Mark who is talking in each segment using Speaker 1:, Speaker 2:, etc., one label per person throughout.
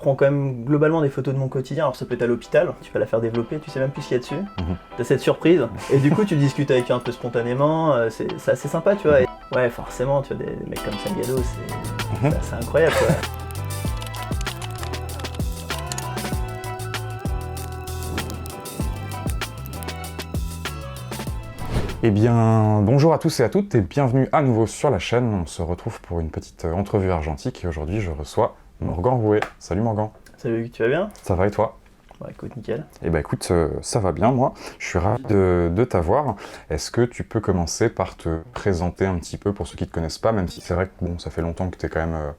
Speaker 1: prends quand même globalement des photos de mon quotidien. Alors ça peut être à l'hôpital, tu vas la faire développer, tu sais même plus ce qu'il y a dessus. T'as cette surprise. Et du coup tu discutes avec eux un peu spontanément, c'est assez sympa tu vois. Et ouais forcément tu vois des mecs comme Salgado, c'est incroyable quoi.
Speaker 2: Eh bien, bonjour à tous et à toutes et bienvenue à nouveau sur la chaîne. On se retrouve pour une petite entrevue argentique et aujourd'hui je reçois Morgan Rouet. Salut Morgan.
Speaker 1: Salut, tu vas bien?
Speaker 2: Ça va et toi?
Speaker 1: Bah écoute, nickel.
Speaker 2: Eh ben écoute, ça va bien moi. Je suis ravi de t'avoir. Est-ce que tu peux commencer par te présenter un petit peu pour ceux qui ne te connaissent pas, même si c'est vrai que bon, ça fait longtemps que tu es quand même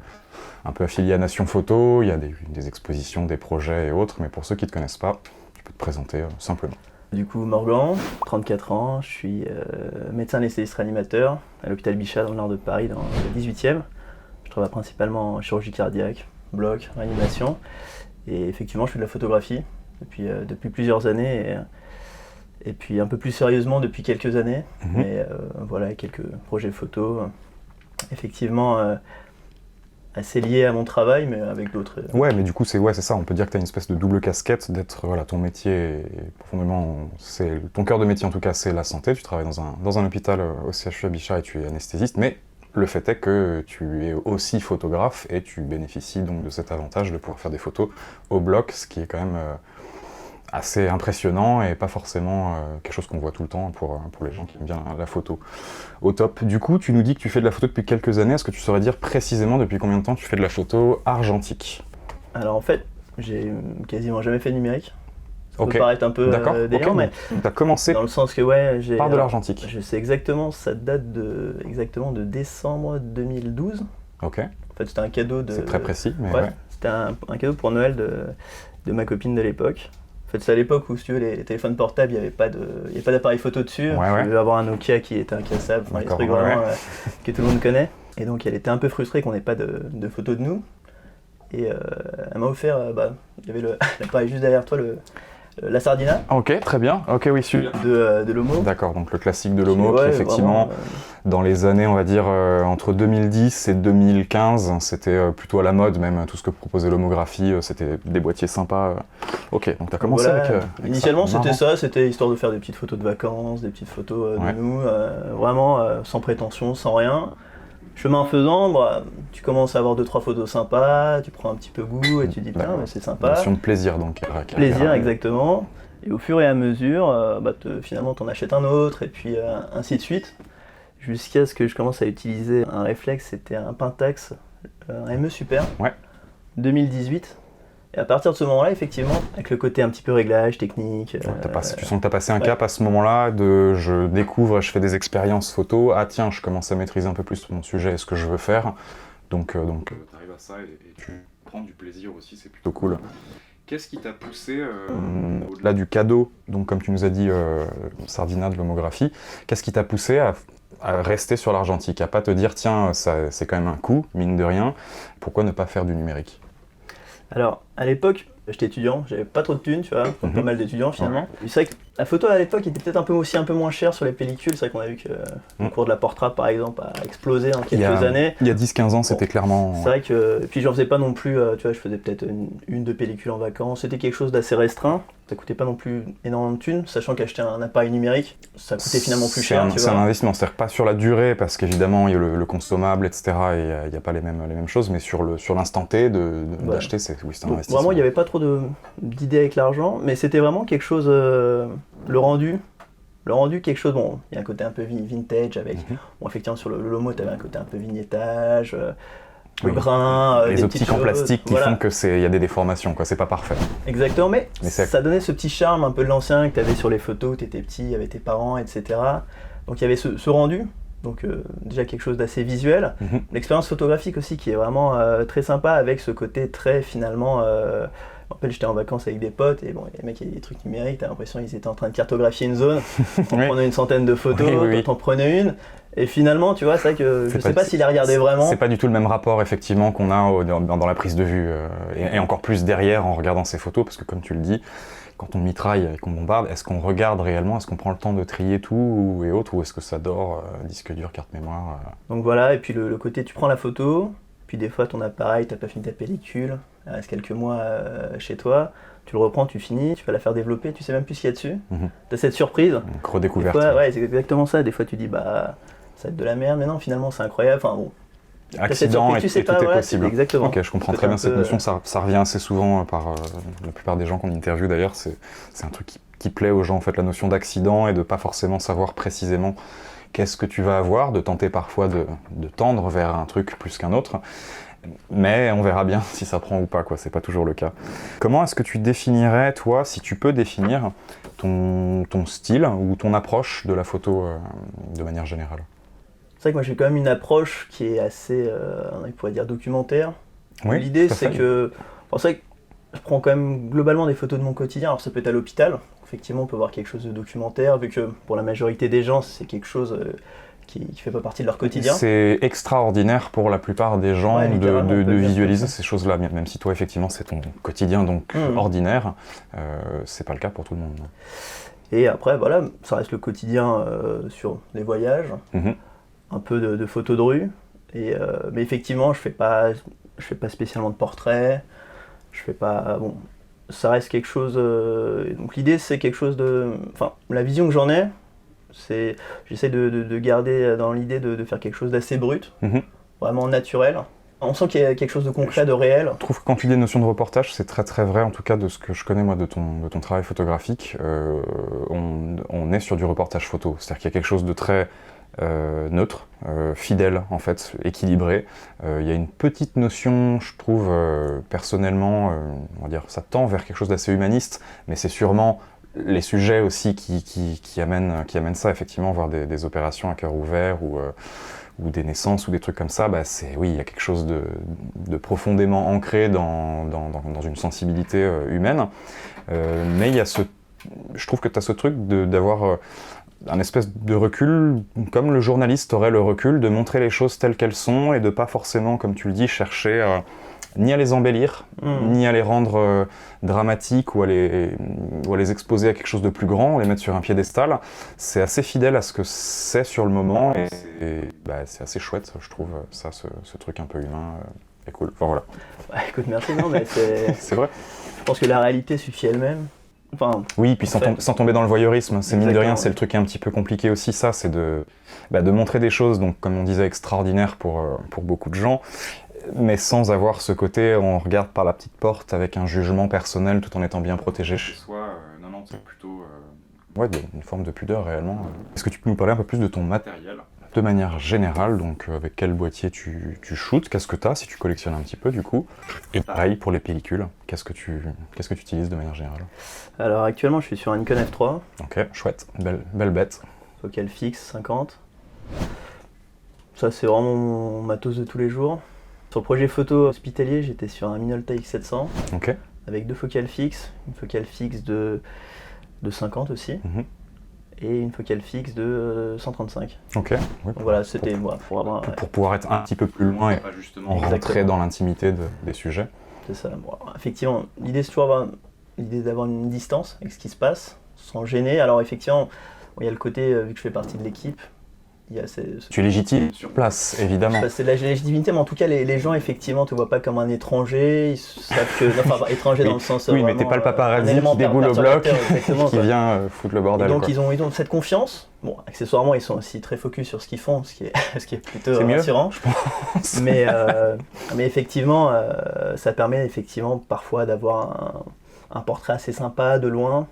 Speaker 2: un peu affilié à Nation Photo, il y a des expositions, des projets et autres, mais pour ceux qui ne te connaissent pas, tu peux te présenter simplement.
Speaker 1: Du coup, Morgan, 34 ans, je suis médecin anesthésiste réanimateur à l'hôpital Bichat dans le nord de Paris, dans le 18e. Je travaille principalement en chirurgie cardiaque, bloc, réanimation. Et effectivement, je fais de la photographie depuis plusieurs années et puis un peu plus sérieusement depuis quelques années. Mais voilà, quelques projets photos. Effectivement, assez lié à mon travail, mais avec d'autres.
Speaker 2: Ouais, mais du coup, c'est ça, on peut dire que tu as une espèce de double casquette, d'être, voilà, ton métier, profondément, ton cœur de métier en tout cas, c'est la santé, tu travailles dans un hôpital au CHU à Bichat et tu es anesthésiste, mais le fait est que tu es aussi photographe et tu bénéficies donc de cet avantage de pouvoir faire des photos au bloc, ce qui est quand même assez impressionnant et pas forcément quelque chose qu'on voit tout le temps pour les gens qui aiment bien la photo. Au top. Du coup, tu nous dis que tu fais de la photo depuis quelques années. Est-ce que tu saurais dire précisément depuis combien de temps tu fais de la photo argentique?
Speaker 1: Alors en fait, j'ai quasiment jamais fait de numérique. Ça peut
Speaker 2: Ok.
Speaker 1: paraître un peu délirant,
Speaker 2: ok.
Speaker 1: mais
Speaker 2: Tu as commencé
Speaker 1: dans le sens que ouais,
Speaker 2: par de l'argentique.
Speaker 1: Je sais exactement, ça date de décembre 2012.
Speaker 2: Ok.
Speaker 1: En fait, c'était un cadeau de.
Speaker 2: C'est très précis, mais
Speaker 1: ouais.
Speaker 2: ouais.
Speaker 1: C'était un cadeau pour Noël de ma copine de l'époque. En fait, c'est à l'époque où, si tu veux, les téléphones portables, il n'y avait pas d'appareil photo dessus.
Speaker 2: Ouais.
Speaker 1: Je devais avoir un Nokia qui était incassable, enfin, les trucs vraiment que tout le monde connaît. Et donc, elle était un peu frustrée qu'on n'ait pas de photos de nous. Et elle m'a offert, il y avait l'appareil juste derrière toi, la Sardina.
Speaker 2: Ok, très bien. Ok, oui, celui-là.
Speaker 1: De l'Homo.
Speaker 2: D'accord, donc le classique de l'Homo qui effectivement,
Speaker 1: vraiment,
Speaker 2: dans les années, on va dire, entre 2010 et 2015, c'était plutôt à la mode, même tout ce que proposait l'homographie, c'était des boîtiers sympas. Ok, donc tu as commencé
Speaker 1: voilà,
Speaker 2: avec
Speaker 1: initialement,
Speaker 2: ça.
Speaker 1: c'était ça, c'était histoire de faire des petites photos de vacances, des petites photos de nous, vraiment sans prétention, sans rien. Chemin faisant, tu commences à avoir 2-3 photos sympas, tu prends un petit peu goût et tu dis putain, mais c'est sympa.
Speaker 2: Notion de plaisir donc.
Speaker 1: Plaisir, exactement. Et au fur et à mesure, finalement, t'en achètes un autre et puis ainsi de suite. Jusqu'à ce que je commence à utiliser un réflexe, c'était un Pentax, un ME Super, 2018. Et à partir de ce moment-là, effectivement, avec le côté un petit peu réglage, technique...
Speaker 2: tu sens que tu as passé un cap à ce moment-là de je découvre, je fais des expériences photo, ah tiens, je commence à maîtriser un peu plus mon sujet et ce que je veux faire. Donc tu arrives à ça et tu prends du plaisir aussi, c'est plutôt cool. Qu'est-ce qui t'a poussé, au-delà du cadeau, donc comme tu nous as dit, Sardina de l'homographie, qu'est-ce qui t'a poussé à rester sur l'argentique, à pas te dire tiens, ça, c'est quand même un coût, mine de rien, pourquoi ne pas faire du numérique?
Speaker 1: Alors, à l'époque, j'étais étudiant, j'avais pas trop de thunes, tu vois, comme pas mal d'étudiants finalement. Et c'est vrai que la photo à l'époque était peut-être un peu moins chère sur les pellicules, c'est vrai qu'on a vu que le cours de la Portra par exemple a explosé en quelques années.
Speaker 2: Il y a 10-15 ans, c'était clairement...
Speaker 1: C'est vrai que, et puis j'en faisais pas non plus, tu vois, je faisais peut-être deux pellicules en vacances, c'était quelque chose d'assez restreint. Ça coûtait pas non plus énormément de thunes, sachant qu'acheter un appareil numérique, ça coûtait finalement plus cher.
Speaker 2: C'est un investissement, c'est-à-dire pas sur la durée, parce qu'évidemment il y a le consommable, etc. et il n'y a pas les mêmes choses, mais sur l'instant T d'acheter, c'est un investissement.
Speaker 1: Vraiment, il n'y avait pas trop d'idées avec l'argent, mais c'était vraiment quelque chose, le rendu, quelque chose, bon, il y a un côté un peu vintage avec, bon, effectivement sur le Lomo, tu avais un côté un peu vignettage, le grain,
Speaker 2: les
Speaker 1: des
Speaker 2: optiques en plastique qui font qu'il y a des déformations, quoi, c'est pas parfait.
Speaker 1: Exactement, mais ça donnait ce petit charme un peu de l'ancien que tu avais sur les photos où tu étais petit avec tes parents, etc. Donc il y avait ce rendu, donc déjà quelque chose d'assez visuel. L'expérience photographique aussi qui est vraiment très sympa avec ce côté très finalement... je me rappelle, j'étais en vacances avec des potes et bon, les mecs, il y a des trucs numériques, t'as l'impression qu'ils étaient en train de cartographier une zone. On prenait une centaine de photos, t'en prenais une. Et finalement, tu vois, c'est vrai que je sais pas s'il a regardé vraiment.
Speaker 2: C'est pas du tout le même rapport, effectivement, qu'on a dans la prise de vue. Et encore plus derrière en regardant ces photos, parce que comme tu le dis, quand on mitraille et qu'on bombarde, est-ce qu'on regarde réellement? Est-ce qu'on prend le temps de trier tout et autres? Ou est-ce que ça dort, disque dur, carte mémoire
Speaker 1: Donc voilà, et puis le côté, tu prends la photo, Puis des fois ton appareil, t'as pas fini ta pellicule, il reste quelques mois chez toi, tu le reprends, tu finis, tu vas la faire développer, tu sais même plus ce qu'il y a dessus. T'as cette surprise.
Speaker 2: Donc redécouverte.
Speaker 1: Ouais, c'est exactement ça. Des fois tu dis bah ça va être de la merde, mais non finalement c'est incroyable. Enfin bon.
Speaker 2: Accident et tout est possible.
Speaker 1: Exactement.
Speaker 2: Ok, je comprends très bien cette notion, ça revient assez souvent par la plupart des gens qu'on interviewe d'ailleurs, c'est un truc qui plaît aux gens en fait, la notion d'accident et de pas forcément savoir précisément qu'est-ce que tu vas avoir, de tenter parfois de tendre vers un truc plus qu'un autre, mais on verra bien si ça prend ou pas, quoi, c'est pas toujours le cas. Comment est-ce que tu définirais, toi, si tu peux définir ton style ou ton approche de la photo de manière générale?
Speaker 1: C'est vrai que moi j'ai quand même une approche qui est assez, on pourrait dire documentaire.
Speaker 2: Oui,
Speaker 1: l'idée c'est que, c'est vrai que je prends quand même globalement des photos de mon quotidien, alors ça peut être à l'hôpital, effectivement on peut voir quelque chose de documentaire, vu que pour la majorité des gens c'est quelque chose qui fait pas partie de leur quotidien.
Speaker 2: C'est extraordinaire pour la plupart des gens de visualiser ces choses-là, même si toi effectivement c'est ton quotidien donc ordinaire, c'est pas le cas pour tout le monde. Non.
Speaker 1: Et après voilà, ça reste le quotidien sur les voyages, un peu de photos de rue, mais effectivement je fais pas spécialement de portraits, je fais pas, bon, ça reste quelque chose, donc l'idée c'est quelque chose de, enfin la vision que j'en ai, c'est, j'essaie de garder dans l'idée de faire quelque chose d'assez brut, vraiment naturel. On sent qu'il y a quelque chose de concret, de réel.
Speaker 2: Je trouve que quand tu dis des notions de reportage, c'est très très vrai, en tout cas de ce que je connais moi de ton travail photographique, on est sur du reportage photo, c'est-à-dire qu'il y a quelque chose de très neutre, fidèle en fait, équilibré. Il y a une petite notion, je trouve, personnellement, on va dire, ça tend vers quelque chose d'assez humaniste, mais c'est sûrement les sujets aussi qui amènent ça, effectivement, voir des opérations à cœur ouvert ou des naissances ou des trucs comme ça, bah oui, il y a quelque chose de profondément ancré dans une sensibilité humaine. Mais il y a je trouve que tu as ce truc d'avoir un espèce de recul, comme le journaliste aurait le recul de montrer les choses telles qu'elles sont et de pas forcément, comme tu le dis, chercher ni à les embellir, ni à les rendre dramatiques ou à les exposer à quelque chose de plus grand, ou les mettre sur un piédestal. C'est assez fidèle à ce que c'est sur le moment et c'est assez chouette, je trouve, ça, ce truc un peu humain est cool. Enfin voilà.
Speaker 1: Bah, écoute, merci, non, mais
Speaker 2: c'est vrai.
Speaker 1: Je pense que la réalité suffit elle-même. Enfin,
Speaker 2: oui, puis sans tomber dans le voyeurisme, c'est mine de rien, c'est le truc qui est un petit peu compliqué aussi, ça, c'est de montrer des choses, donc comme on disait, extraordinaires pour beaucoup de gens, mais sans avoir ce côté, on regarde par la petite porte avec un jugement personnel tout en étant bien protégé chez soi. Non, c'est plutôt une forme de pudeur réellement. Est-ce que tu peux nous parler un peu plus de ton matériel ? De manière générale, donc avec quel boîtier tu shootes, qu'est-ce que tu as si tu collectionnes un petit peu du coup, et pareil pour les pellicules, qu'est-ce que tu utilises de manière générale?
Speaker 1: Alors actuellement je suis sur un Nikon F3.
Speaker 2: Ok, chouette, belle bête.
Speaker 1: Focale fixe 50. Ça c'est vraiment mon matos de tous les jours. Sur le projet photo hospitalier j'étais sur un Minolta X700, avec 2 focales fixes, une focale fixe de 50 aussi. Et une focale fixe de 135.
Speaker 2: Ok. Oui,
Speaker 1: donc voilà, c'était pour
Speaker 2: pouvoir être un petit peu plus loin et pas justement rentrer dans l'intimité des sujets.
Speaker 1: C'est ça. Bon, effectivement, l'idée c'est toujours d'avoir une distance avec ce qui se passe, sans gêner. Alors effectivement, il y a le côté, vu que je fais partie de l'équipe, il y a
Speaker 2: tu es légitime sur place, évidemment.
Speaker 1: C'est de la légitimité, mais en tout cas, les gens, effectivement, ne te voient pas comme un étranger. Ils savent que... Enfin, étranger dans le sens...
Speaker 2: Oui, mais t'es pas le paparazzi qui déboule au bloc, qui vient foutre le bordel.
Speaker 1: Et donc, ils ont cette confiance. Bon, accessoirement, ils sont aussi très focus sur ce qu'ils font, ce qui est plutôt rassurant.
Speaker 2: Je pense.
Speaker 1: Mais effectivement, ça permet effectivement parfois d'avoir un portrait assez sympa de loin,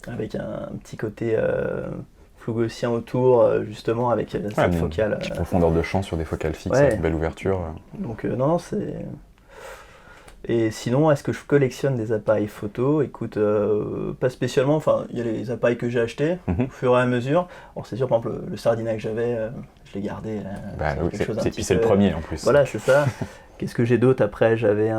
Speaker 1: avec un petit côté... gaussien autour, justement, avec cette focale.
Speaker 2: Petite profondeur de champ sur des focales fixes, avec une belle ouverture.
Speaker 1: Donc, non, c'est... Et sinon, est-ce que je collectionne des appareils photo? Écoute, pas spécialement. Enfin, il y a les appareils que j'ai achetés au fur et à mesure. Alors, c'est sûr, par exemple, le Sardina que j'avais, je l'ai gardé.
Speaker 2: C'est le premier en plus.
Speaker 1: Voilà, c'est ça. Qu'est-ce que j'ai d'autre après? J'avais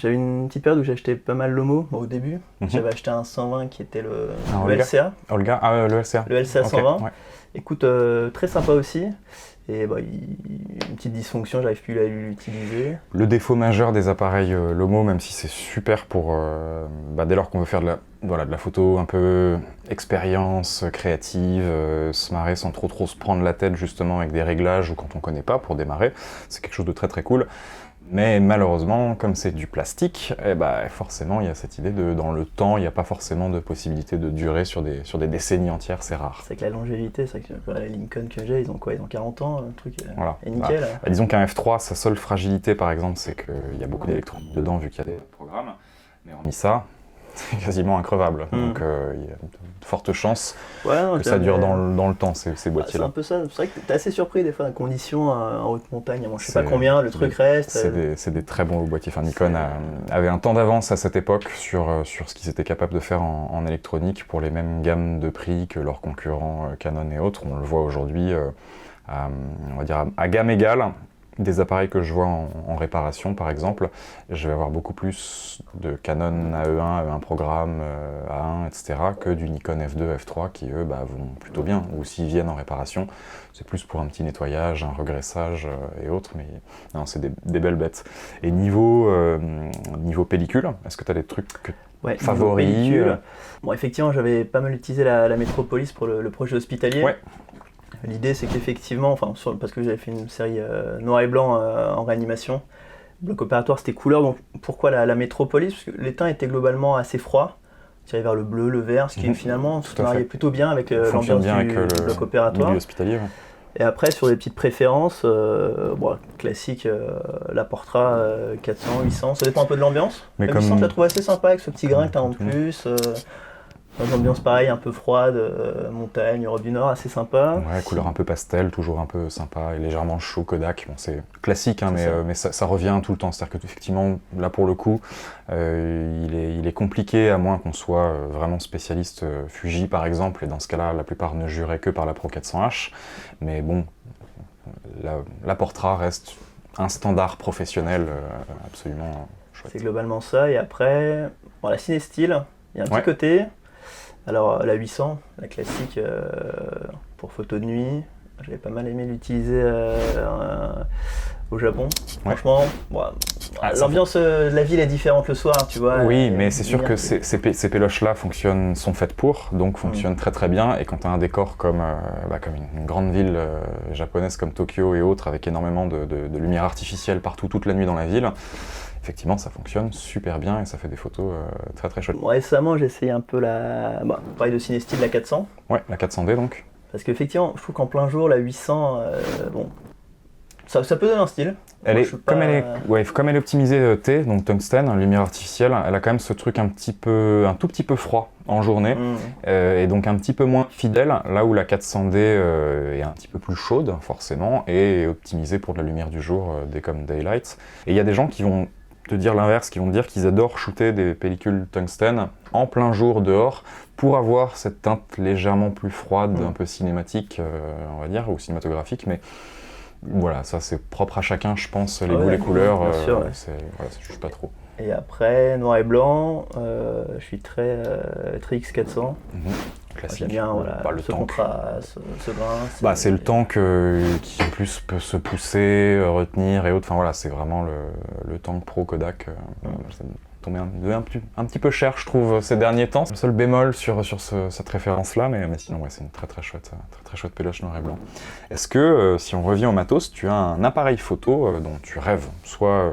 Speaker 1: une petite période où j'achetais pas mal l'homo au début. J'avais acheté un 120 qui était le LCA.
Speaker 2: Le LCA.
Speaker 1: Le LCA 120.
Speaker 2: Ouais.
Speaker 1: Écoute, très sympa aussi. Et une petite dysfonction, j'arrive plus à l'utiliser.
Speaker 2: Le défaut majeur des appareils Lomo, même si c'est super pour dès lors qu'on veut faire de la photo un peu expérience, créative, se marrer sans trop se prendre la tête justement avec des réglages ou quand on connaît pas pour démarrer, c'est quelque chose de très très cool. Mais malheureusement, comme c'est du plastique, forcément il y a cette idée dans le temps, il n'y a pas forcément de possibilité de durer sur des décennies entières, c'est rare.
Speaker 1: C'est que la longévité, c'est que la Lincoln que j'ai, ils ont 40 ans, le truc
Speaker 2: voilà.
Speaker 1: est nickel.
Speaker 2: Disons qu'un F3, sa seule fragilité par exemple, c'est qu'il y a beaucoup d'électronique dedans vu qu'il y a des programmes, mais hormis ça, c'est quasiment increvable. Donc il y a de fortes chances que ça dure dans le temps, ces boîtiers-là.
Speaker 1: C'est un peu ça. C'est vrai que t'es assez surpris des fois des conditions en haute montagne. Je sais pas combien, le truc reste.
Speaker 2: C'est des très bons boîtiers. Enfin, Nikon avait un temps d'avance à cette époque sur ce qu'ils étaient capables de faire en électronique pour les mêmes gammes de prix que leurs concurrents Canon et autres. On le voit aujourd'hui on va dire à gamme égale. Des appareils que je vois en réparation par exemple, je vais avoir beaucoup plus de Canon AE1, AE1 Programme, A1, etc. que du Nikon F2, F3 qui eux vont plutôt bien, ou s'ils viennent en réparation, c'est plus pour un petit nettoyage, un regraissage et autres, mais non, c'est des belles bêtes. Et niveau pellicule, est-ce que tu as des trucs favoris
Speaker 1: Bon, effectivement, j'avais pas mal utilisé la Metropolis pour le projet hospitalier.
Speaker 2: Ouais.
Speaker 1: L'idée, c'est qu'effectivement, parce que j'avais fait une série noir et blanc en réanimation, le bloc opératoire c'était couleur, donc pourquoi la Metropolis? Parce que l'étain était globalement assez froid, tiré vers le bleu, le vert, ce qui finalement se mariait plutôt bien avec l'ambiance du bloc opératoire.
Speaker 2: Milieu hospitalier, ouais.
Speaker 1: Et après, sur les petites préférences, classique, la Portra 400, 800, ça dépend un peu de l'ambiance. Mais 800, je la trouve assez sympa avec ce petit grain que tu as en plus. Dans une ambiance pareille, un peu froide, montagne, Europe du Nord, assez sympa.
Speaker 2: Ouais, couleur un peu pastel, toujours un peu sympa et légèrement chaud Kodak. Bon, c'est classique, mais ça revient tout le temps. C'est-à-dire qu'effectivement, là pour le coup, il est compliqué, à moins qu'on soit vraiment spécialiste Fuji par exemple, et dans ce cas-là, la plupart ne juraient que par la Pro 400H. Mais bon, la Portra reste un standard professionnel absolument chouette.
Speaker 1: C'est globalement ça. Et après, la Cinestyle, il y a un petit côté. Alors la 800, la classique pour photo de nuit, j'avais pas mal aimé l'utiliser au Japon. Franchement, l'ambiance de la ville est différente le soir, tu vois.
Speaker 2: Oui, mais c'est sûr que ces péloches-là sont faites donc fonctionnent très très bien. Et quand tu as un décor comme une grande ville japonaise comme Tokyo et autres, avec énormément de lumière artificielle partout toute la nuit dans la ville, effectivement, ça fonctionne super bien et ça fait des photos très très chouettes.
Speaker 1: Récemment, j'ai essayé un peu pareil de Cinestyle, la 400.
Speaker 2: Ouais, la 400D donc.
Speaker 1: Parce qu'effectivement, je trouve qu'en plein jour, la 800, ça peut donner un style.
Speaker 2: Comme elle est optimisée T, donc tungstène, lumière artificielle, elle a quand même ce truc un tout petit peu froid en journée, et donc un petit peu moins fidèle, là où la 400D est un petit peu plus chaude forcément, et est optimisée pour de la lumière du jour, comme Daylight. Et il y a des gens qui vont te dire l'inverse, qui vont te dire qu'ils adorent shooter des pellicules tungstène en plein jour dehors, pour avoir cette teinte légèrement plus froide, un peu cinématique, on va dire, ou cinématographique, mais voilà, ça c'est propre à chacun, je pense, les goûts, les couleurs, ça juge pas trop.
Speaker 1: Et après, noir et blanc, je suis très X400.
Speaker 2: Classique.
Speaker 1: J'aime bien ce contraste, ce grain.
Speaker 2: C'est le tank qui en plus peut se pousser, retenir et autres. Enfin voilà, c'est vraiment le tank pro Kodak. Ça tombé un petit peu cher, je trouve, ces derniers temps. Le seul bémol sur cette référence-là, mais sinon, c'est une très très chouette péloche noir et blanc. Est-ce que, si on revient au matos, tu as un appareil photo dont tu rêves, soit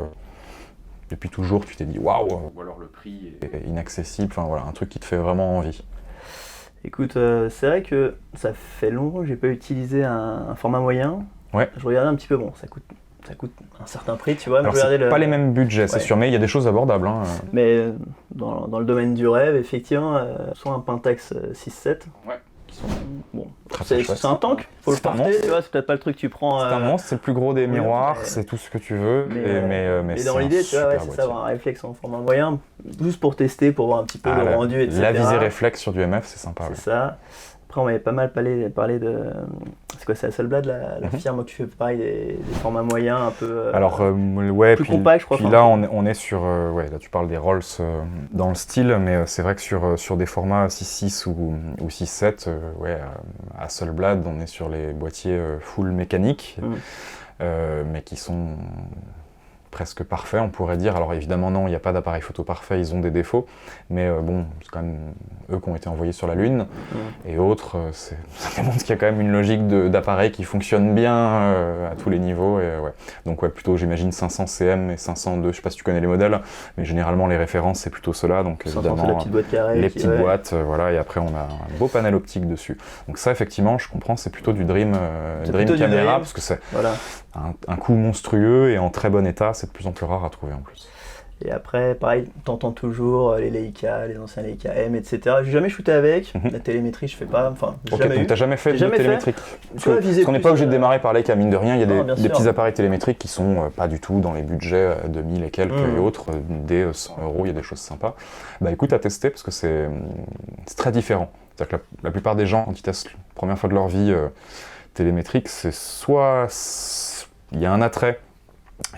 Speaker 2: depuis toujours tu t'es dit waouh, ou alors le prix est inaccessible, enfin voilà, un truc qui te fait vraiment envie?
Speaker 1: Écoute, c'est vrai que ça fait longtemps que j'ai pas utilisé un format moyen.
Speaker 2: Ouais.
Speaker 1: Je regardais un petit peu, ça coûte un certain prix, tu vois.
Speaker 2: Alors c'est pas les mêmes budgets, c'est sûr, mais il y a des choses abordables.
Speaker 1: Mais dans le domaine du rêve, effectivement, soit un Pentax 6-7, qui sont c'est un tank, faut le porter, tu vois, c'est peut-être pas le truc que tu prends.
Speaker 2: C'est un monstre, c'est le plus gros des miroirs, c'est tout ce que tu veux, mais
Speaker 1: dans l'idée, tu vois, c'est ça, avoir un réflexe en format moyen, juste pour tester, pour voir un petit peu le rendu, etc.
Speaker 2: La visée réflexe sur du MF, c'est sympa.
Speaker 1: C'est ça. Après, on m'avait pas mal parlé de. C'est quoi, c'est Hasselblad, la firme où tu fais pareil des formats moyens, un peu.
Speaker 2: Alors, ouais,
Speaker 1: plus compact, je crois.
Speaker 2: Puis là, on est sur. Ouais, là, tu parles des Rolls dans le style, mais c'est vrai que sur des formats 6.6 ou 6.7, ouais, Hasselblad, on est sur les boîtiers full mécanique, mais qui sont presque parfaits, on pourrait dire. Alors évidemment non, il n'y a pas d'appareil photo parfait, ils ont des défauts, mais bon, c'est quand même eux qui ont été envoyés sur la Lune, et autres, ça démontre qu'il y a quand même une logique d'appareil qui fonctionne bien à tous les niveaux, et ouais. Donc ouais, plutôt j'imagine 500 cm et 502, je sais pas si tu connais les modèles, mais généralement les références c'est plutôt ceux-là, donc évidemment
Speaker 1: la petite boîte carrée,
Speaker 2: les petites boîtes, voilà, et après on a un beau panel optique dessus. Donc ça effectivement, je comprends, c'est plutôt du Dream caméra, parce que c'est un coût monstrueux et en très bon état, c'est de plus en plus rare à trouver en plus.
Speaker 1: Et après, pareil, t'entends toujours les Leica, les anciens Leica M, etc. J'ai jamais shooté avec, la télémétrie je fais pas, enfin
Speaker 2: Ok, donc t'as jamais fait de télémétrie. Parce qu'on n'est pas obligé de démarrer par Leica, mine de rien, il y a des petits appareils télémétriques qui sont pas du tout dans les budgets de 1000 et quelques et autres, des 100 €, il y a des choses sympas. Bah écoute, à tester parce que c'est très différent. C'est-à-dire que la plupart des gens, quand ils testent la première fois de leur vie télémétrique, c'est soit il y a un attrait,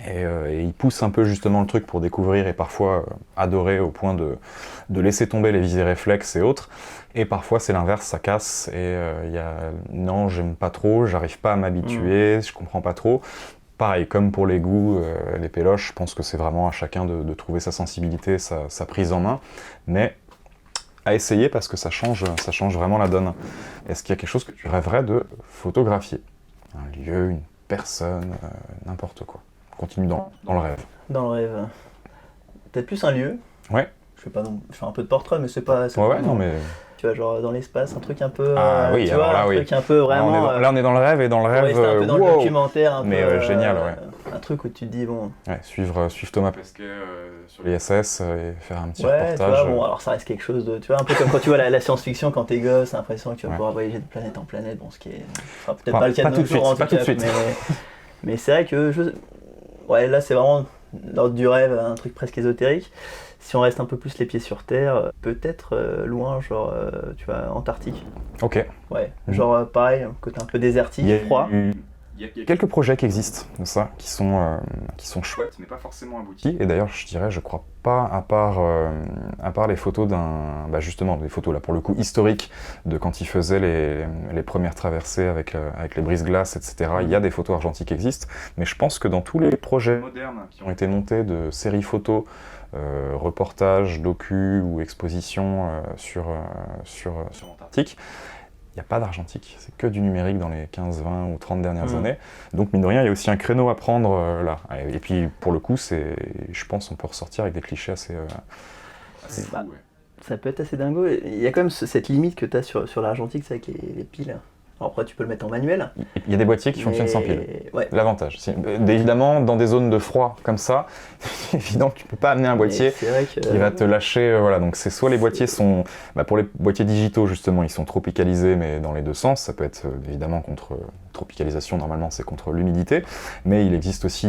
Speaker 2: et ils poussent un peu justement le truc pour découvrir et parfois adorer au point de laisser tomber les visées réflexes et autres. Et parfois c'est l'inverse, ça casse et il y a non, j'aime pas trop, j'arrive pas à m'habituer, je comprends pas trop. Pareil, comme pour les goûts, les péloches, je pense que c'est vraiment à chacun de trouver sa sensibilité, sa prise en main. Mais à essayer parce que ça change vraiment la donne. Est-ce qu'il y a quelque chose que tu rêverais de photographier? Un lieu, une personne, n'importe quoi. Continue dans le rêve.
Speaker 1: Dans le rêve. Peut-être plus un lieu.
Speaker 2: Ouais.
Speaker 1: Je fais un peu de portrait, mais c'est pas.
Speaker 2: Ouais, non, mais.
Speaker 1: Tu vois, genre dans l'espace, un truc un peu.
Speaker 2: Oui,
Speaker 1: tu vois, un truc un peu vraiment.
Speaker 2: Là, on est dans le rêve, et dans le rêve.
Speaker 1: Un peu dans le documentaire, un
Speaker 2: mais
Speaker 1: peu.
Speaker 2: Génial, ouais.
Speaker 1: Un truc où tu te dis, bon.
Speaker 2: Ouais, suivre Thomas Pesquet sur l'ISS et faire un petit
Speaker 1: reportage.
Speaker 2: Tu
Speaker 1: vois, bon, alors ça reste quelque chose de. Tu vois, un peu comme quand tu vois la science-fiction, quand t'es gosse, t'as l'impression que tu vas pouvoir voyager de planète en planète, bon, ce qui est. Enfin, peut-être pas le cas de nos jours en tout cas. Mais c'est vrai que. Ouais, là, c'est vraiment l'ordre du rêve, un truc presque ésotérique. Si on reste un peu plus les pieds sur terre, peut-être loin, genre, tu vois, Antarctique.
Speaker 2: Ok.
Speaker 1: Ouais, genre pareil, côté un peu désertique, froid.
Speaker 2: Il y a quelques projets qui existent de ça, qui sont chouettes, mais pas forcément aboutis. Et d'ailleurs, je dirais, je crois pas, à part les photos justement, des photos là, pour le coup, historiques, de quand ils faisaient les premières traversées avec les brise-glaces, etc. Il y a des photos argentiques qui existent, mais je pense que dans tous les projets modernes qui ont été montés de séries photos, reportages, docu ou expositions sur l'Antarctique, il n'y a pas d'argentique, c'est que du numérique dans les 15, 20 ou 30 dernières années. Donc mine de rien, il y a aussi un créneau à prendre là. Et puis pour le coup, je pense qu'on peut ressortir avec des clichés assez fous, ouais.
Speaker 1: Ça peut être assez dingo. Il y a quand même cette limite que tu as sur l'argentique, c'est avec les piles. Alors après, tu peux le mettre en manuel.
Speaker 2: Il y a des boîtiers qui fonctionnent sans pile.
Speaker 1: Ouais.
Speaker 2: L'avantage. Évidemment, dans des zones de froid comme ça, c'est évident que tu ne peux pas amener un boîtier qui va te lâcher. Voilà. Donc c'est soit les boîtiers sont... pour les boîtiers digitaux, justement, ils sont tropicalisés, mais dans les deux sens. Ça peut être évidemment contre... Tropicalisation, normalement, c'est contre l'humidité. Mais il existe aussi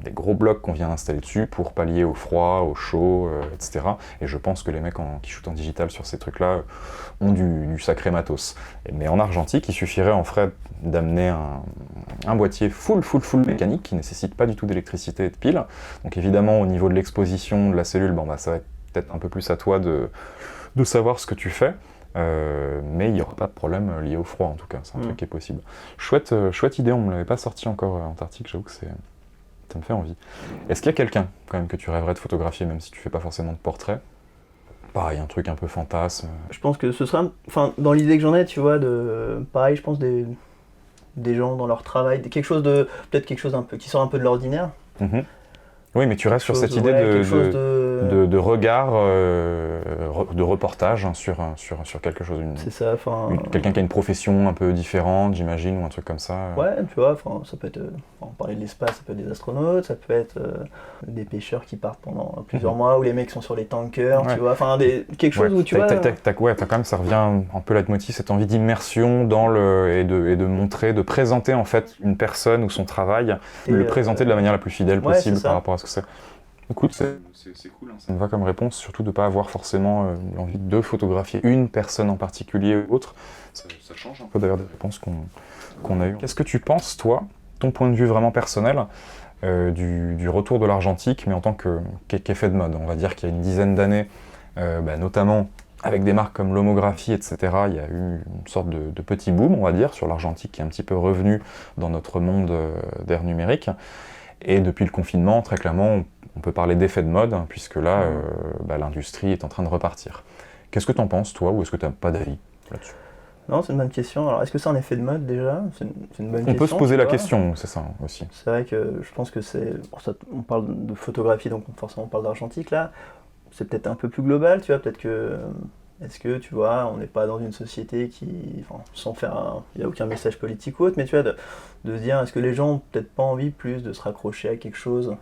Speaker 2: des gros blocs qu'on vient installer dessus pour pallier au froid, au chaud, etc. Et je pense que les mecs qui shootent en digital sur ces trucs-là ont du sacré matos. Mais en argentique, il suffirait en fait d'amener un boîtier full mécanique qui nécessite pas du tout d'électricité et de piles. Donc évidemment, au niveau de l'exposition de la cellule, ça va être peut-être un peu plus à toi de savoir ce que tu fais. Mais il n'y aura pas de problème lié au froid en tout cas, c'est un truc qui est possible. Chouette idée, on ne me l'avait pas sorti encore Antarctique, j'avoue que ça me fait envie. Est-ce qu'il y a quelqu'un quand même que tu rêverais de photographier, même si tu fais pas forcément de portrait? Pareil, un truc un peu fantasme.
Speaker 1: Je pense que ce sera, dans l'idée que j'en ai, tu vois, pareil, je pense des gens dans leur travail, peut-être quelque chose un peu qui sort un peu de l'ordinaire.
Speaker 2: Oui, mais tu restes sur cette idée de regard, de reportage sur quelque chose.
Speaker 1: C'est ça,
Speaker 2: quelqu'un qui a une profession un peu différente, j'imagine, ou un truc comme ça.
Speaker 1: Ouais, tu vois, ça peut être, on parlait de l'espace, ça peut être des astronautes, ça peut être des pêcheurs qui partent pendant plusieurs mois, ou les mecs sont sur les tankers, tu vois, quelque chose où tu vois...
Speaker 2: t'as quand même, ça revient un peu leitmotiv, cette envie d'immersion et de montrer, de présenter en fait une personne ou son travail, le présenter de la manière la plus fidèle possible par rapport à ce que c'est. Écoute, c'est cool. Ça me va comme réponse, surtout de ne pas avoir forcément l'envie de photographier une personne en particulier ou autre. Ça change un peu d'ailleurs des réponses qu'on a eues. Qu'est-ce que tu penses, toi, ton point de vue vraiment personnel, du retour de l'argentique, mais en tant qu'effet de mode? On va dire qu'il y a une dizaine d'années, notamment avec des marques comme Lomographie, etc., il y a eu une sorte de petit boom, on va dire, sur l'argentique qui est un petit peu revenu dans notre monde d'ère numérique. Et depuis le confinement, très clairement, on peut parler d'effet de mode, hein, puisque là, l'industrie est en train de repartir. Qu'est-ce que tu en penses, toi, ou est-ce que tu n'as pas d'avis là-dessus?
Speaker 1: Non, c'est une bonne question. Alors, est-ce que c'est un effet de mode déjà? C'est une bonne question.
Speaker 2: On peut se poser la question, c'est ça aussi.
Speaker 1: C'est vrai que je pense que c'est... On parle de photographie, donc forcément on parle d'argentique là. C'est peut-être un peu plus global, tu vois, peut-être que... Est-ce que, tu vois, on n'est pas dans une société qui... Enfin, sans faire il n'y a aucun message politique ou autre, mais tu vois, de se dire, est-ce que les gens ont peut-être pas envie plus de se raccrocher à quelque chose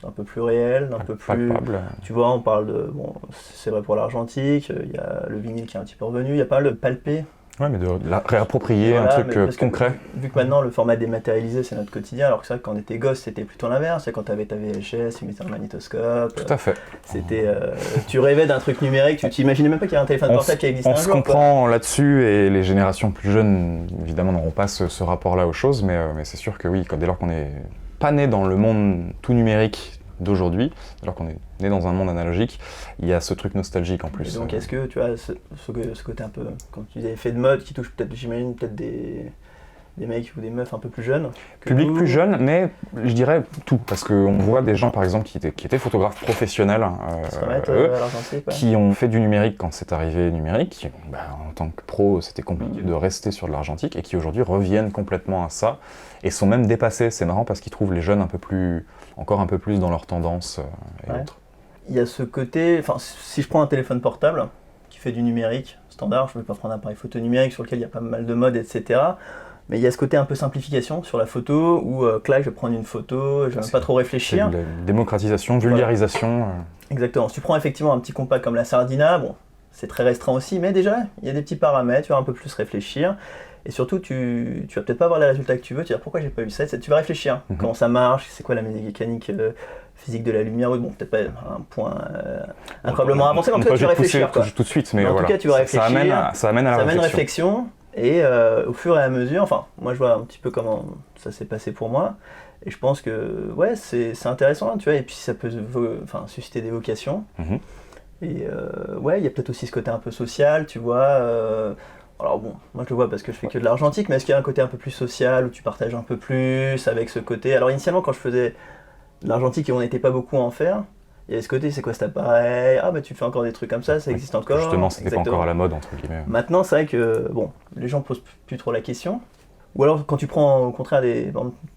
Speaker 1: d'un peu plus réel, d'un peu plus...
Speaker 2: Palpable.
Speaker 1: Tu vois, on parle de... Bon, c'est vrai pour l'argentique, il y a le vinyle qui est un petit peu revenu, il y a pas mal de palper.
Speaker 2: Ouais, mais de réapproprier un truc concret.
Speaker 1: Vu que maintenant le format dématérialisé c'est notre quotidien, alors que ça quand on était gosse c'était plutôt l'inverse, c'est quand tu avais ta VHS, tu mettais un magnétoscope.
Speaker 2: Tout à fait.
Speaker 1: C'était, tu rêvais d'un truc numérique, tu t'imaginais même pas qu'il y avait un téléphone portable qui existait un jour.
Speaker 2: On se comprend là-dessus et les générations plus jeunes évidemment n'auront pas ce rapport-là aux choses, mais c'est sûr que oui, dès lors qu'on n'est pas né dans le monde tout numérique d'aujourd'hui, alors qu'on est né dans un monde analogique, il y a ce truc nostalgique en plus.
Speaker 1: Et donc est-ce que tu vois ce côté un peu, comme tu disais, effet de mode qui touche peut-être, j'imagine, peut-être des mecs ou des meufs un peu plus jeunes.
Speaker 2: Public plus jeune, mais je dirais tout, parce qu'on voit des gens par exemple qui étaient photographes professionnels, qui ont fait du numérique quand c'est arrivé numérique. En tant que pro, c'était compliqué de rester sur de l'argentique, et qui aujourd'hui reviennent complètement à ça, et sont même dépassés. C'est marrant parce qu'ils trouvent les jeunes encore un peu plus dans leurs tendances et autres.
Speaker 1: Il y a ce côté, enfin si je prends un téléphone portable qui fait du numérique standard, je ne vais pas prendre un appareil photo numérique sur lequel il y a pas mal de modes, etc. Mais il y a ce côté un peu simplification sur la photo, où là je vais prendre une photo, je ne vais pas trop réfléchir.
Speaker 2: C'est de la démocratisation, vulgarisation.
Speaker 1: Voilà. Exactement. Si tu prends effectivement un petit compact comme la Sardina, bon, c'est très restreint aussi, mais déjà il y a des petits paramètres, tu vas un peu plus réfléchir. Et surtout, tu vas peut-être pas avoir les résultats que tu veux, tu vas dire pourquoi j'ai pas eu ça, tu vas réfléchir, comment ça marche, c'est quoi la mécanique physique de la lumière, bon peut-être pas un point incroyablement avancé, mais en tout cas tu vas réfléchir.
Speaker 2: Tout de suite, mais
Speaker 1: en tout cas tu vas réfléchir,
Speaker 2: ça amène à la
Speaker 1: réflexion, et au fur et à mesure, enfin moi je vois un petit peu comment ça s'est passé pour moi, et je pense que ouais c'est intéressant, tu vois, et puis ça peut susciter des vocations, et ouais il y a peut-être aussi ce côté un peu social, tu vois. Alors bon, moi je le vois parce que je fais que de l'argentique, mais est-ce qu'il y a un côté un peu plus social où tu partages un peu plus avec ce côté? Alors initialement quand je faisais de l'argentique et on n'était pas beaucoup à en faire, il y avait ce côté, c'est quoi cet appareil? Ah bah tu fais encore des trucs comme ça existe encore.
Speaker 2: Justement, c'était pas encore à la mode entre guillemets.
Speaker 1: Maintenant c'est vrai que bon, les gens posent plus trop la question. Ou alors quand tu prends au contraire t'es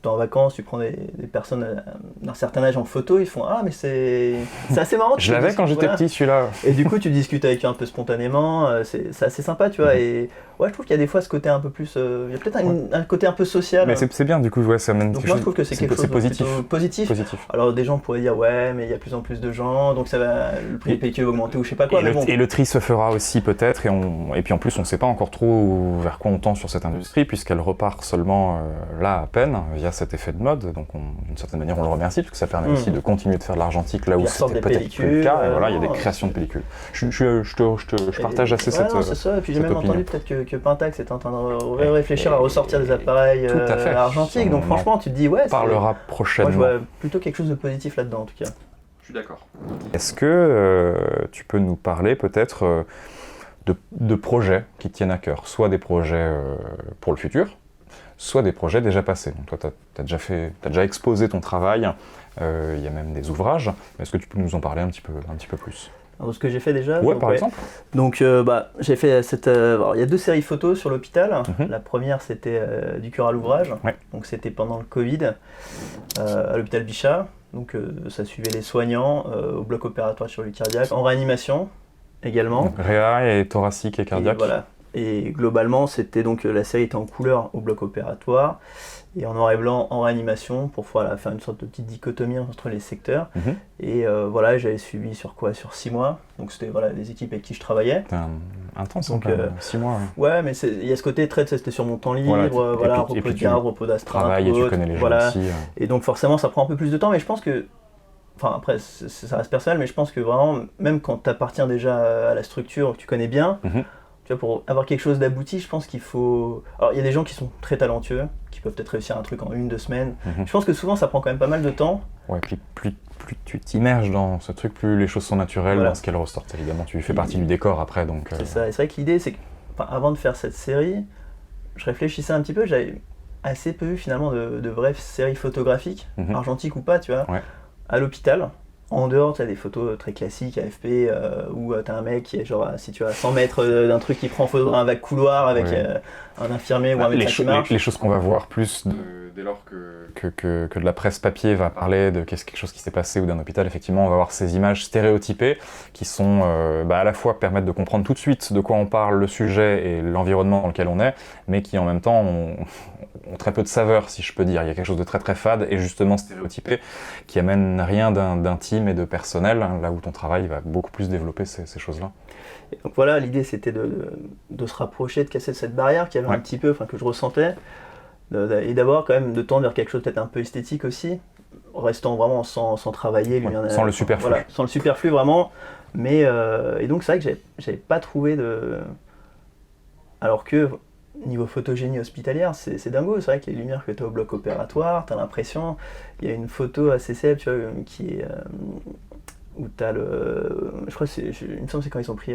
Speaker 1: en vacances, tu prends des personnes d'un certain âge en photo, ils font ah mais c'est assez marrant.
Speaker 2: Je l'avais quand j'étais petit celui-là.
Speaker 1: Et du coup tu discutes avec eux un peu spontanément, c'est assez sympa tu vois. Et ouais je trouve qu'il y a des fois ce côté un peu plus, il y a peut-être un côté un peu social.
Speaker 2: Mais c'est bien du coup, ouais, ça amène.
Speaker 1: Donc moi je trouve que c'est quelque chose de positif. Alors des gens pourraient dire ouais mais il y a plus en plus de gens, donc ça va, le prix des PQ va augmenter ou je sais pas quoi.
Speaker 2: Et le tri se fera aussi peut-être, et puis en plus on sait pas encore trop vers quoi on tend sur cette industrie, puisqu'elle repart seulement là à peine via cet effet de mode, donc d'une certaine manière on le remercie parce que ça permet aussi de continuer de faire de l'argentique là où c'était peut-être plus le cas, et voilà, il y a des créations de pellicules. Je partage assez cette
Speaker 1: c'est ça, et puis j'ai même entendu peut-être que Pentax est en train de réfléchir à ressortir des appareils argentiques, donc franchement tu te dis ouais,
Speaker 2: on parlera prochainement.
Speaker 1: Moi je vois plutôt quelque chose de positif là-dedans en tout cas.
Speaker 2: Je suis d'accord. Est-ce que tu peux nous parler peut-être de projets qui te tiennent à cœur, soit des projets pour le futur, soit des projets déjà passés. Donc toi, tu as déjà exposé ton travail, il y a même des ouvrages. Est-ce que tu peux nous en parler un petit peu plus?
Speaker 1: Alors, ce que j'ai fait déjà.
Speaker 2: Ouais, par exemple.
Speaker 1: Donc j'ai fait il y a 2 séries photos sur l'hôpital. La première c'était du cœur à l'ouvrage. Ouais. Donc c'était pendant le Covid à l'hôpital Bichat. Donc ça suivait les soignants au bloc opératoire chirurgie cardiaque, en réanimation également. Donc,
Speaker 2: réa et thoracique et cardiaque.
Speaker 1: Et voilà. Et globalement, c'était donc la série était en couleur au bloc opératoire et en noir et blanc en réanimation pour pouvoir faire une sorte de petite dichotomie entre les secteurs. Et voilà, j'avais suivi sur 6 mois. Donc c'était les équipes avec qui je travaillais.
Speaker 2: C'était intense, donc 6 mois.
Speaker 1: Ouais, mais il y a ce côté c'était sur mon temps libre, repos de garde, repos d'astreinte.
Speaker 2: Travail et tu connais les gens aussi.
Speaker 1: Et donc forcément, ça prend un peu plus de temps, mais je pense que enfin après ça reste personnel, mais je pense que vraiment, même quand tu appartiens déjà à la structure que tu connais bien, tu vois, pour avoir quelque chose d'abouti, je pense qu'il faut... Alors il y a des gens qui sont très talentueux, qui peuvent peut-être réussir un truc en 1-2 semaines. Je pense que souvent ça prend quand même pas mal de temps.
Speaker 2: Ouais, puis plus tu t'immerges dans ce truc, plus les choses sont naturelles
Speaker 1: Voilà.
Speaker 2: dans ce qu'elles ressortent. Évidemment, tu fais partie du décor après, donc...
Speaker 1: C'est ça, et c'est vrai que l'idée, c'est que avant de faire cette série, je réfléchissais un petit peu, j'avais assez peu vu finalement de vraies séries photographiques, argentiques ou pas, tu vois, à l'hôpital. En dehors, tu as des photos très classiques, AFP, où tu as un mec qui est genre, si tu as 100 mètres d'un truc qui prend photo dans un vague couloir avec un infirmier ou un médecin qui marche.
Speaker 2: Les choses qu'on va voir plus dès lors que de la presse papier va parler de quelque chose qui s'est passé ou d'un hôpital, effectivement, on va voir ces images stéréotypées qui sont à la fois permettent de comprendre tout de suite de quoi on parle, le sujet et l'environnement dans lequel on est, mais qui en même temps ont très peu de saveur, si je peux dire. Il y a quelque chose de très très fade et justement stéréotypé qui amène rien d'intime et de personnel, là où ton travail va beaucoup plus développer ces choses-là.
Speaker 1: Et donc voilà, l'idée c'était de se rapprocher, de casser cette barrière qu'il y avait un petit peu, que je ressentais, et d'avoir quand même de tendre vers quelque chose peut-être un peu esthétique aussi, restant vraiment sans travailler.
Speaker 2: Sans le superflu.
Speaker 1: Voilà, sans le superflu vraiment. Mais, et donc c'est vrai que j'avais pas trouvé de... Alors que niveau photogénie hospitalière, c'est dingo. C'est vrai que les lumières que tu as au bloc opératoire, tu as l'impression... Il y a une photo assez célèbre, tu vois, qui est... où tu as le... Je crois que il me semble que c'est quand ils ont pris...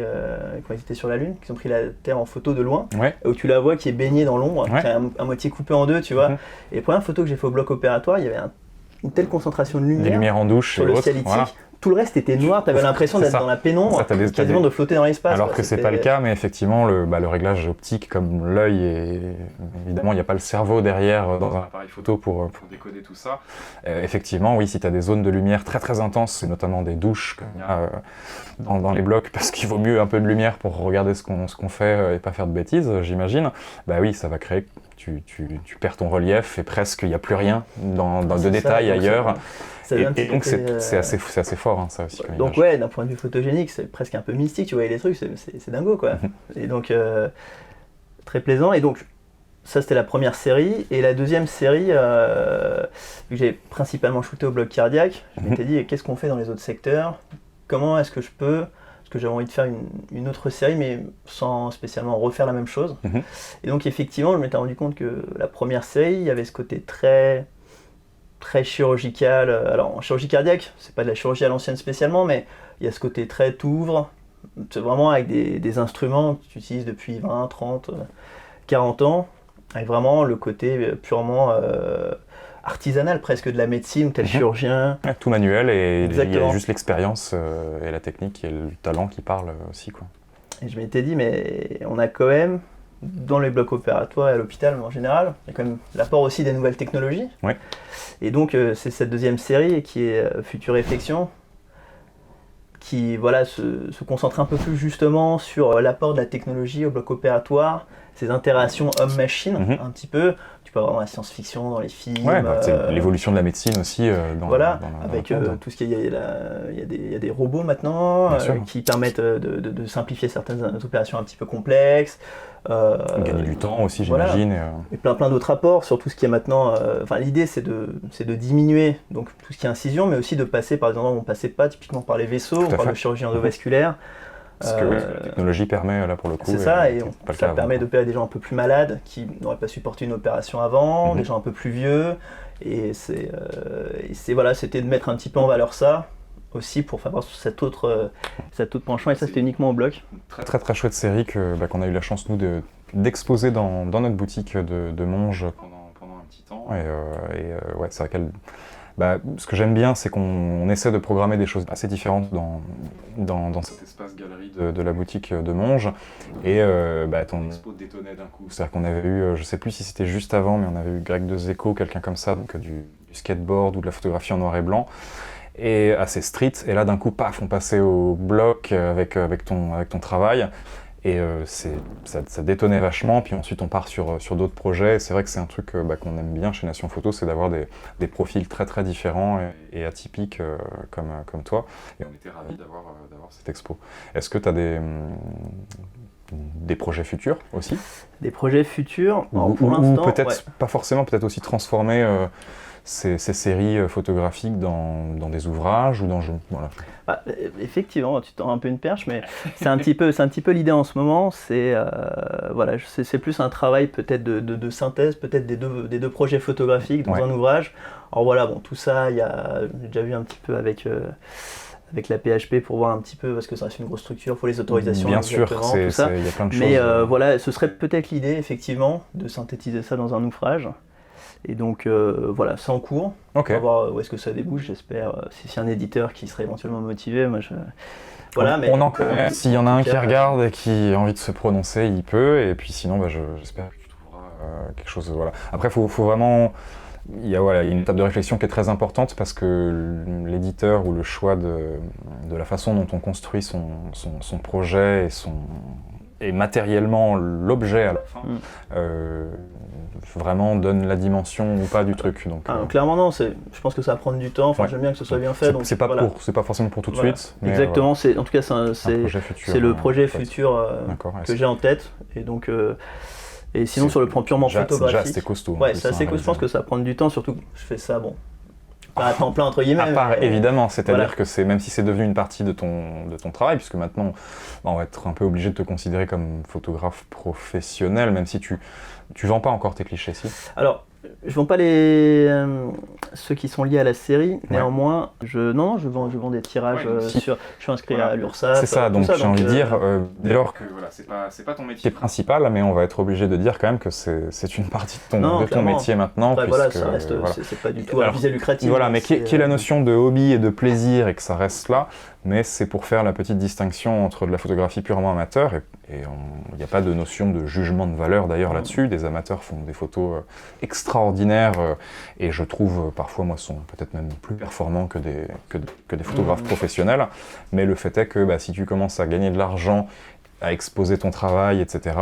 Speaker 1: quand ils étaient sur la Lune, qu'ils ont pris la Terre en photo de loin, où tu la vois qui est baignée dans l'ombre, qui est à moitié coupée en deux, tu vois. Et la première photo que j'ai fait au bloc opératoire, il y avait une telle concentration de lumière,
Speaker 2: des lumières en douche
Speaker 1: sur le ciel éthique. Tout le reste était noir, tu avais l'impression d'être dans la pénombre, quasiment de flotter dans l'espace.
Speaker 2: Alors que c'est pas le cas, mais effectivement, le réglage optique, comme l'œil, évidemment, il n'y a pas le cerveau derrière dans un appareil photo pour décoder tout ça. Effectivement, oui, si tu as des zones de lumière très très intenses, et notamment des douches, comme il y a dans les blocs, parce qu'il vaut mieux un peu de lumière pour regarder ce qu'on fait et pas faire de bêtises, j'imagine, bah oui, ça va créer... Tu perds ton relief et presque il n'y a plus rien de détails ailleurs. Et donc c'est assez fort, hein, ça aussi.
Speaker 1: Donc ouais, d'un point de vue photogénique, c'est presque un peu mystique, tu vois, les trucs, c'est dingo quoi. Et donc très plaisant. Et donc ça c'était la première série. Et la deuxième série, vu que j'ai principalement shooté au bloc cardiaque, je m'étais dit qu'est-ce qu'on fait dans les autres secteurs? Comment est-ce que je peux... Parce que j'avais envie de faire une autre série, mais sans spécialement refaire la même chose. Et donc effectivement, je m'étais rendu compte que la première série, il y avait ce côté très chirurgical. Alors en chirurgie cardiaque, c'est pas de la chirurgie à l'ancienne spécialement, mais il y a ce côté très t'ouvre, vraiment avec des instruments que tu utilises depuis 20, 30, 40 ans, avec vraiment le côté purement... artisanal presque de la médecine, tel chirurgien.
Speaker 2: Tout manuel et il y a juste l'expérience et la technique et le talent qui parlent aussi, quoi.
Speaker 1: Et je m'étais dit, mais on a quand même, dans les blocs opératoires et à l'hôpital en général, il y a quand même l'apport aussi des nouvelles technologies. Et donc c'est cette deuxième série qui est Future Réflexion, qui voilà, se concentre un peu plus justement sur l'apport de la technologie au bloc opératoire, ces interactions homme-machine un petit peu. Tu peux avoir dans la science-fiction, dans les films.
Speaker 2: C'est l'évolution de la médecine aussi.
Speaker 1: Avec tout ce qu'il y a, il y a des robots maintenant qui permettent de simplifier certaines opérations un petit peu complexes.
Speaker 2: Gagner du temps aussi, j'imagine.
Speaker 1: Et plein d'autres apports sur tout ce qui est maintenant... l'idée, c'est de diminuer donc, tout ce qui est incision, mais aussi de passer par des endroits où on ne passait pas, typiquement par les vaisseaux, on parle de chirurgie endovasculaire.
Speaker 2: Parce que la technologie permet, là, pour le coup...
Speaker 1: C'est ça, et ça permet d'opérer des gens un peu plus malades, qui n'auraient pas supporté une opération avant, des gens un peu plus vieux, et c'était de mettre un petit peu en valeur ça, aussi pour faire voir cet autre penchant, et ça c'était uniquement au bloc.
Speaker 2: Très très très chouette série qu'on a eu la chance, nous, d'exposer dans notre boutique de Monge pendant un petit temps, et c'est vrai qu'elle... ce que j'aime bien, c'est qu'on essaie de programmer des choses assez différentes dans cet espace galerie de la boutique de Monge. Et ton expo détonnait d'un coup. C'est-à-dire qu'on avait eu, je sais plus si c'était juste avant, mais on avait eu Greg de Zeko, quelqu'un comme ça, donc du skateboard ou de la photographie en noir et blanc, et assez street. Et là, d'un coup, paf, on passait au bloc avec ton travail. Et ça détonnait vachement, puis ensuite on part sur d'autres projets. C'est vrai que c'est un truc qu'on aime bien chez Nation Photo, c'est d'avoir des profils très très différents et atypiques comme toi. Et on était ravis d'avoir cette expo. Est-ce que tu as des projets futurs aussi?
Speaker 1: Des projets futurs
Speaker 2: pour l'instant, peut-être pas forcément, peut-être aussi transformer ces séries photographiques dans des ouvrages ou dans... Voilà.
Speaker 1: Bah, effectivement, tu tends un peu une perche, mais c'est un petit peu l'idée en ce moment. Voilà, c'est plus un travail peut-être de synthèse, peut-être des deux projets photographiques dans un ouvrage. Alors voilà, bon, tout ça, j'ai déjà vu un petit peu avec la PHP pour voir un petit peu, parce que ça reste une grosse structure, il faut les autorisations.
Speaker 2: Bien sûr,
Speaker 1: tout ça.
Speaker 2: Il y a plein de choses.
Speaker 1: Mais voilà, ce serait peut-être l'idée, effectivement, de synthétiser ça dans un ouvrage. Et donc voilà, c'est en cours. On va voir où est-ce que ça débouche, j'espère. Si un éditeur qui serait éventuellement motivé, moi je... Voilà,
Speaker 2: on en connaît. S'il y en a un qui regarde et qui a envie de se prononcer, il peut. Et puis sinon, j'espère que tu trouveras quelque chose. Voilà. Après, faut vraiment... Il y a une étape de réflexion qui est très importante parce que l'éditeur ou le choix de la façon dont on construit son projet et matériellement l'objet à la fin, vraiment donne la dimension ou pas du truc. Donc,
Speaker 1: clairement non, je pense que ça va prendre du temps, j'aime bien que ce soit bien fait.
Speaker 2: C'est pas forcément pour tout de suite. Mais
Speaker 1: exactement, en tout cas c'est le projet futur que j'ai en tête. Et donc... Et sinon, sur le plan purement photographique...
Speaker 2: Déjà, c'était costaud.
Speaker 1: Ouais, c'est assez costaud. Je pense que ça va prendre du temps, surtout que je fais ça, pas à temps plein, entre guillemets.
Speaker 2: À part, évidemment, c'est-à-dire que même si c'est devenu une partie de ton travail, puisque maintenant, on va être un peu obligé de te considérer comme photographe professionnel, même si tu vends pas encore tes clichés, si.
Speaker 1: Alors, je vends pas ceux qui sont liés à la série, néanmoins, je vends des tirages je suis inscrit à l'URSSAF.
Speaker 2: C'est ça, donc j'ai envie de dire, dès lors que c'est pas ton métier principal, mais on va être obligé de dire quand même que c'est une partie de ton métier maintenant.
Speaker 1: Après, ça reste, c'est pas du tout un visée lucratif.
Speaker 2: Voilà, mais qui est la notion de hobby et de plaisir et que ça reste là, mais c'est pour faire la petite distinction entre de la photographie purement amateur et il n'y a pas de notion de jugement de valeur d'ailleurs là-dessus. Des amateurs font des photos extraordinaires et je trouve parfois moi sont peut-être même plus performants que des photographes professionnels. Mais le fait est que si tu commences à gagner de l'argent, à exposer ton travail, etc.,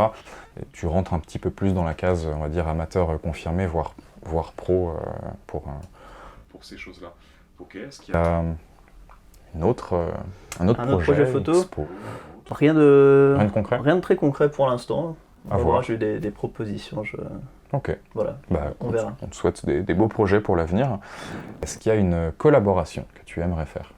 Speaker 2: tu rentres un petit peu plus dans la case, on va dire, amateur confirmé, voire pro pour ces choses-là. Ok, est-ce qu'il y a un autre projet
Speaker 1: photo
Speaker 2: expo.
Speaker 1: Rien de
Speaker 2: concret.
Speaker 1: Rien de très concret pour l'instant.
Speaker 2: À voir.
Speaker 1: J'ai eu des propositions.
Speaker 2: Ok.
Speaker 1: Voilà. On verra.
Speaker 2: On te souhaite des beaux projets pour l'avenir. Est-ce qu'il y a une collaboration que tu aimerais faire?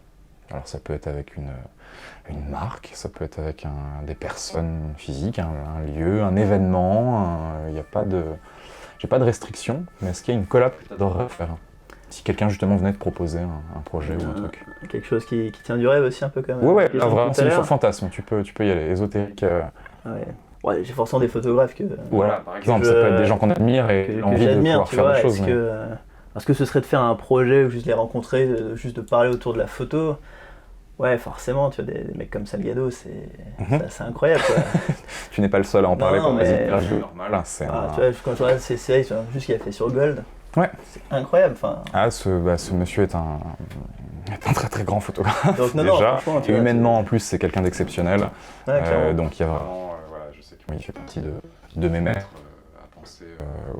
Speaker 2: Alors ça peut être avec une marque, ça peut être avec des personnes physiques, un lieu, un événement. J'ai pas de restriction, mais est-ce qu'il y a une collab que tu adorerais faire? Si quelqu'un justement venait te proposer un projet ou un truc.
Speaker 1: Quelque chose qui tient du rêve aussi un peu quand même.
Speaker 2: Ouais, vraiment, c'est une fantasme, tu peux y aller, ésotérique.
Speaker 1: Ouais, j'ai forcément des photographes que...
Speaker 2: Voilà, par exemple, ça peut être des gens qu'on admire et envie de pouvoir faire des choses.
Speaker 1: Parce que ce serait de faire un projet ou juste les rencontrer, juste de parler autour de la photo. Ouais, forcément, tu vois, des mecs comme Salgado, c'est incroyable, quoi.
Speaker 2: Tu n'es pas le seul à en parler pour les interviews normales.
Speaker 1: Tu vois, quand je regarde ces séries, juste ce qu'il a fait sur Gold, c'est incroyable.
Speaker 2: Ce monsieur est un très très grand photographe. Donc, déjà. Et humainement, en plus, c'est quelqu'un d'exceptionnel. Donc, il y a vraiment, je sais qu'il fait partie de mes maîtres à penser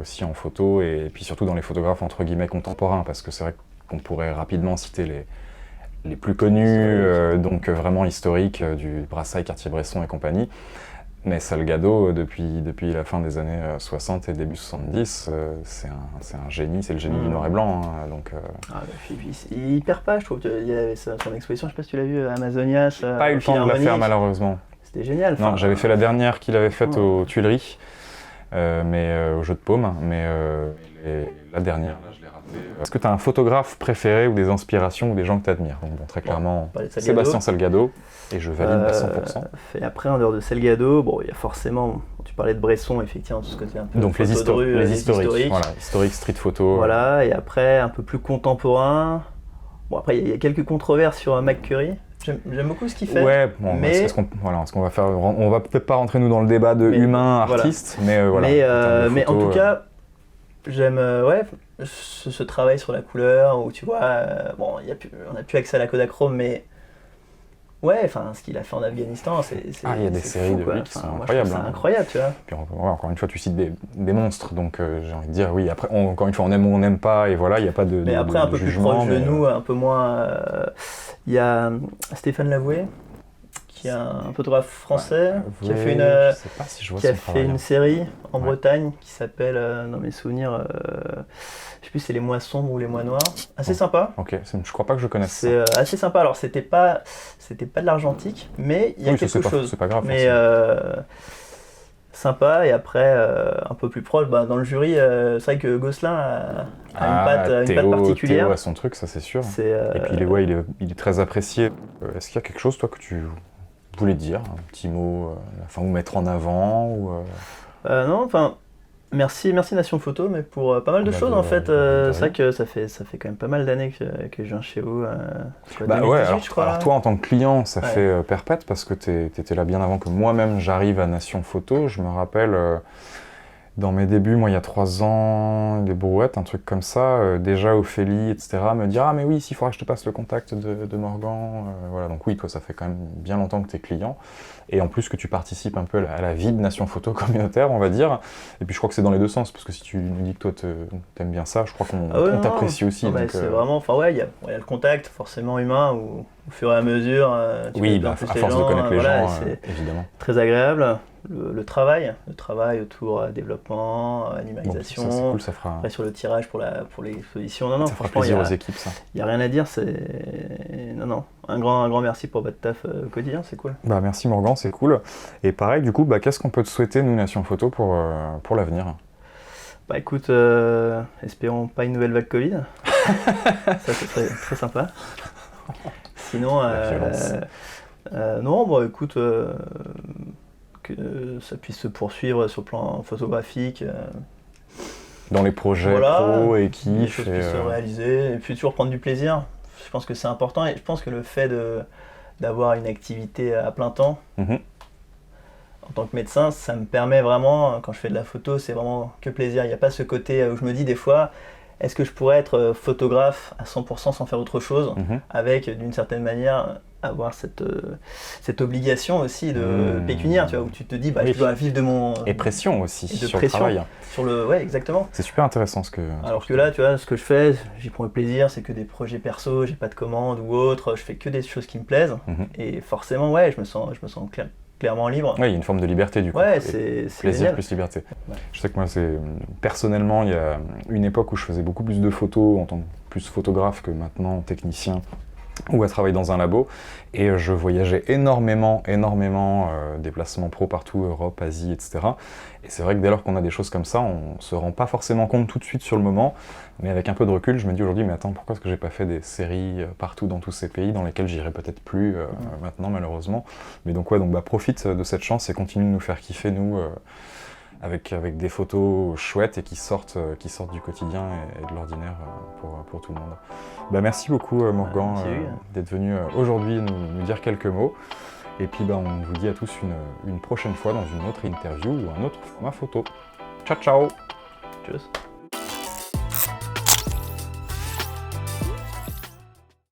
Speaker 2: aussi en photo et puis surtout dans les photographes entre guillemets contemporains, parce que c'est vrai qu'on pourrait rapidement citer les plus connus, donc vraiment historiques, du Brassailles, Cartier-Bresson et compagnie. Mais Salgado, depuis la fin des années 60 et début 70, c'est un génie, c'est le génie du noir et blanc.
Speaker 1: Il perd pas, je trouve. Il y avait son exposition, je sais pas si tu l'as vu, Amazonia.
Speaker 2: J'ai pas eu le temps de la faire malheureusement.
Speaker 1: C'était génial.
Speaker 2: Non, j'avais fait la dernière qu'il avait faite aux Tuileries, mais au Jeu de Paume, mais la dernière, là, je l'ai ratée. Est-ce que tu as un photographe préféré ou des inspirations ou des gens que tu admires? Donc, très clairement, Sébastien Salgado, et je valide à 100%.
Speaker 1: Et après, en dehors de Salgado, il y a forcément, tu parlais de Bresson, effectivement, tout ce côté un peu
Speaker 2: donc les historiques. Voilà, historique, street photo.
Speaker 1: Voilà, et après, un peu plus contemporain. Bon, après, il y a quelques controverses sur McCurry. J'aime beaucoup ce qu'il fait.
Speaker 2: Ouais, bon, mais ce qu'on va faire, on va peut-être pas rentrer nous dans le débat de humain, artiste, mais voilà.
Speaker 1: Mais en tout cas, j'aime ce travail sur la couleur où tu vois, on n'a plus accès à la Kodachrome, mais ce qu'il a fait en Afghanistan,
Speaker 2: il y a des séries de lui qui sont incroyables.
Speaker 1: C'est incroyable, tu vois.
Speaker 2: Puis encore une fois, tu cites des monstres, donc j'ai envie de dire oui. Après, encore une fois, on aime ou on n'aime pas, et voilà, il n'y a pas de.
Speaker 1: Mais après, un peu
Speaker 2: jugement,
Speaker 1: plus proche de nous, un peu moins. Il y a Stéphane Lavoué. qui est un photographe français, qui a
Speaker 2: Ouais,
Speaker 1: fait
Speaker 2: je sais pas si je vois
Speaker 1: qui a
Speaker 2: son
Speaker 1: fait
Speaker 2: travail.
Speaker 1: une série en
Speaker 2: Ouais.
Speaker 1: Bretagne qui s'appelle, dans mes souvenirs, je sais plus, c'est les mois sombres ou les mois noirs. Assez
Speaker 2: Oh.
Speaker 1: sympa.
Speaker 2: Ok, je crois pas que je connaisse ça.
Speaker 1: C'est assez sympa. Alors c'était pas de l'argentique, mais il y a
Speaker 2: Oui, ça,
Speaker 1: quelque chose.
Speaker 2: c'est pas grave.
Speaker 1: Mais
Speaker 2: forcément.
Speaker 1: sympa. Et après, un peu plus proche, dans le jury, c'est vrai que Gosselin a une patte
Speaker 2: Théo
Speaker 1: particulière.
Speaker 2: a son truc, ça c'est sûr.
Speaker 1: C'est
Speaker 2: Et puis il est très apprécié. Est-ce qu'il y a quelque chose, toi, que tu voulais dire, un petit mot, ou mettre en avant
Speaker 1: non, enfin. Merci Nation Photo, mais pour pas mal de
Speaker 2: Bah,
Speaker 1: choses
Speaker 2: de-
Speaker 1: en fait.
Speaker 2: de
Speaker 1: C'est vrai
Speaker 2: rien.
Speaker 1: que ça fait quand même pas mal d'années que je viens chez vous. Quoi,
Speaker 2: Bah
Speaker 1: 2018,
Speaker 2: ouais, alors,
Speaker 1: je crois.
Speaker 2: alors toi en tant que client, ça
Speaker 1: Ouais.
Speaker 2: fait perpète parce que t'étais là bien avant que moi-même j'arrive à Nation Photo. Je me rappelle dans mes débuts, moi il y a 3 ans, des brouettes, un truc comme ça, déjà Ophélie, etc., me dire ah mais oui, s'il faudra que je te passe le contact de Morgan. Voilà, donc oui, toi ça fait quand même bien longtemps que t'es client. Et en plus que tu participes un peu à la vie de Nation Photo communautaire, on va dire. Et puis je crois que c'est dans les deux sens, parce que si tu nous dis que toi t'aimes bien ça, je crois qu'on
Speaker 1: Ah ouais,
Speaker 2: on
Speaker 1: non,
Speaker 2: t'apprécie aussi.
Speaker 1: non, mais
Speaker 2: donc,
Speaker 1: c'est vraiment, enfin ouais, il y a le contact forcément humain où au fur et à mesure, tu
Speaker 2: oui,
Speaker 1: connais
Speaker 2: bah,
Speaker 1: en plus
Speaker 2: à
Speaker 1: les
Speaker 2: force
Speaker 1: gens,
Speaker 2: de connaître les
Speaker 1: voilà,
Speaker 2: gens,
Speaker 1: et c'est
Speaker 2: évidemment.
Speaker 1: très agréable. Le travail autour développement,
Speaker 2: Bon, ça c'est
Speaker 1: animalisation.
Speaker 2: cool, ça fera,
Speaker 1: Après sur le tirage pour l'exposition, non,
Speaker 2: ça fera
Speaker 1: franchement,
Speaker 2: plaisir aux équipes, ça.
Speaker 1: il y a rien à dire. Non, un grand merci pour votre taf au quotidien, c'est cool.
Speaker 2: Bah merci Morgan, c'est cool. Et pareil, du coup, qu'est-ce qu'on peut te souhaiter, nous, Nation Photo, pour l'avenir?
Speaker 1: Bah écoute, espérons pas une nouvelle vague Covid. Ça, ce serait très sympa. Sinon,
Speaker 2: La violence.
Speaker 1: non, bon écoute, que ça puisse se poursuivre sur le plan photographique,
Speaker 2: Dans les projets
Speaker 1: voilà,
Speaker 2: pro,
Speaker 1: les
Speaker 2: équipes,
Speaker 1: choses puissent se réaliser, et puis toujours prendre du plaisir. Je pense que c'est important, et je pense que le fait d'avoir une activité à plein temps,
Speaker 2: Mhm.
Speaker 1: en tant que médecin, ça me permet vraiment, quand je fais de la photo, c'est vraiment que plaisir. Il n'y a pas ce côté où je me dis des fois, est-ce que je pourrais être photographe à 100% sans faire autre chose,
Speaker 2: Mhm.
Speaker 1: avec d'une certaine manière avoir cette obligation aussi de pécuniaire, tu vois, où tu te dis, bah,
Speaker 2: Oui.
Speaker 1: je dois vivre de mon...
Speaker 2: Et pression aussi
Speaker 1: Et de
Speaker 2: sur
Speaker 1: pression.
Speaker 2: le travail.
Speaker 1: Ouais, exactement.
Speaker 2: C'est super intéressant ce que...
Speaker 1: Alors que là, tu vois, ce que je fais, j'y prends le plaisir, c'est que des projets perso, j'ai pas de commandes ou autre, je fais que des choses qui me plaisent,
Speaker 2: Mhm.
Speaker 1: et forcément, ouais, je me sens clairement libre.
Speaker 2: Oui, il y a une forme de liberté du coup.
Speaker 1: Ouais,
Speaker 2: Et
Speaker 1: c'est
Speaker 2: plaisir
Speaker 1: génial.
Speaker 2: plus liberté.
Speaker 1: Ouais.
Speaker 2: Je sais que moi, personnellement, il y a une époque où je faisais beaucoup plus de photos en tant que plus photographe que maintenant technicien ou à travailler dans un labo, et je voyageais énormément, déplacements pro partout, Europe, Asie, etc. Et c'est vrai que dès lors qu'on a des choses comme ça, on se rend pas forcément compte tout de suite sur le moment, mais avec un peu de recul, je me dis aujourd'hui, mais attends, pourquoi est-ce que j'ai pas fait des séries partout dans tous ces pays dans lesquels j'irai peut-être plus maintenant, malheureusement. Mais donc ouais, profite de cette chance et continue de nous faire kiffer, nous, avec des photos chouettes et qui sortent du quotidien et de l'ordinaire pour tout le monde. Merci beaucoup Morgan
Speaker 1: Merci, Hugues.
Speaker 2: d'être venu aujourd'hui nous dire quelques mots. Et puis on vous dit à tous une prochaine fois dans une autre interview ou un autre format photo. Ciao ciao.
Speaker 1: Tchuss.